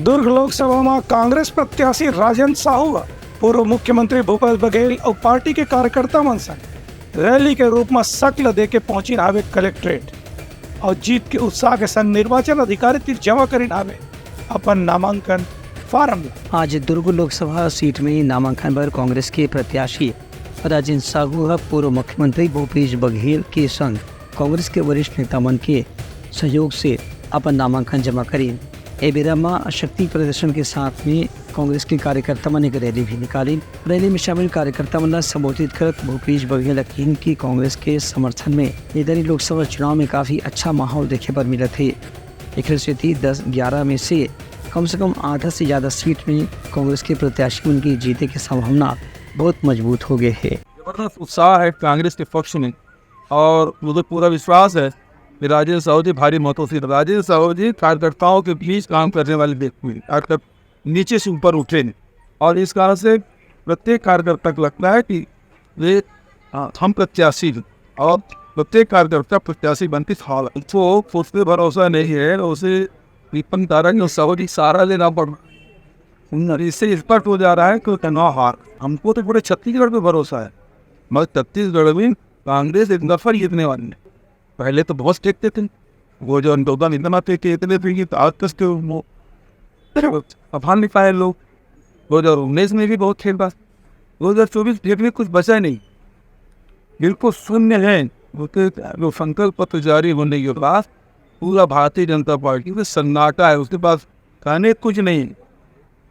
दुर्ग लोकसभा में कांग्रेस प्रत्याशी राजेंद्र साहू पूर्व मुख्यमंत्री भूपेश बघेल और पार्टी के कार्यकर्ता मन संग रैली के रूप में शक्ल दे के पहुंची नावे कलेक्ट्रेट और जीत के उत्साह के संग निर्वाचन अधिकारी तिर जमा करी नावे अपन नामांकन फार्म। आज दुर्ग लोकसभा सीट में नामांकन पर कांग्रेस के प्रत्याशी राजेंद्र साहू पूर्व मुख्यमंत्री भूपेश बघेल के संग कांग्रेस के वरिष्ठ नेता मन के सहयोग से अपन नामांकन जमा करी। ए बेरा में शक्ति प्रदर्शन के साथ में कांग्रेस के कार्यकर्ता मन एक रैली भी निकाली। रैली में शामिल कार्यकर्ता मन संबोधित करत भूपेश बघेल यकीन की कांग्रेस के समर्थन में इधर लोकसभा चुनाव में काफी अच्छा माहौल देखे पर मिला थे। एक से 10-11 में से कम आधा से ज्यादा सीट में कांग्रेस के प्रत्याशी उनकी जीते की संभावना बहुत मजबूत हो गए है। जबरदस्त उत्साह है कांग्रेस के पक्ष में और मुझे पूरा विश्वास है कि राजेंद्र साहू जी भारी मतों से राजेंद्र साहू जी कार्यकर्ताओं के बीच काम करने वाले व्यक्ति हैं, नीचे से ऊपर उठे और इस कारण से प्रत्येक कार्यकर्ता को लगता है कि वे हम प्रत्याशी और प्रत्येक कार्यकर्ता प्रत्याशी बनती हाल तो उस पर भरोसा नहीं है, उसे विपन तारा साहू जी सारा लेना पड़ इससे स्पष्ट हो जा रहा है कि तनाव हार। हमको तो पूरे छत्तीसगढ़ पे भरोसा है, मगर छत्तीसगढ़ में कांग्रेस एक दफा जीतने वाली है। पहले तो बहुत टेकते थे, वो जो अंदोलन इतना टेके इतने थे तो आज तक वो अफान नहीं पाए लोग। 2019 में भी बहुत खेल पास, 2024 देखने कुछ बचा नहीं, बिल्कुल शून्य है। वो संकल्प पत्र जारी होने के बाद पूरा भारतीय जनता पार्टी में सन्नाटा है, उसके पास कहने कुछ नहीं।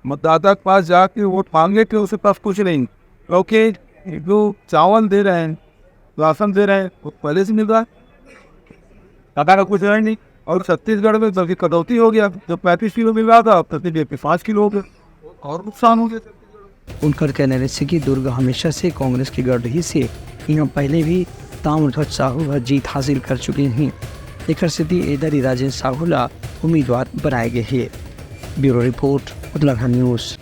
मतदाता के पास जाके वोट मांगे कि उसके पास कुछ नहीं, क्योंकि जो चावल दे रहे हैं, राशन दे रहे हैं, वो पहले से मिल रहा है, टाटा का कुछ है नहीं। और छत्तीसगढ़ में बल्कि कटौती हो गया, जो 35 किलो मिल रहा था प्रति 5 किलो हो गया और नुकसान हो गया। उनका कहने से कि दुर्ग हमेशा से कांग्रेस की गढ़ ही से यहाँ पहले भी ताम्रध्वज साहू जीत हासिल कर चुके हैं। एक स्थिति इधर ही राजेंद्र साहू उम्मीदवार बनाए गए हैं। Bureau report Uttarakhand news.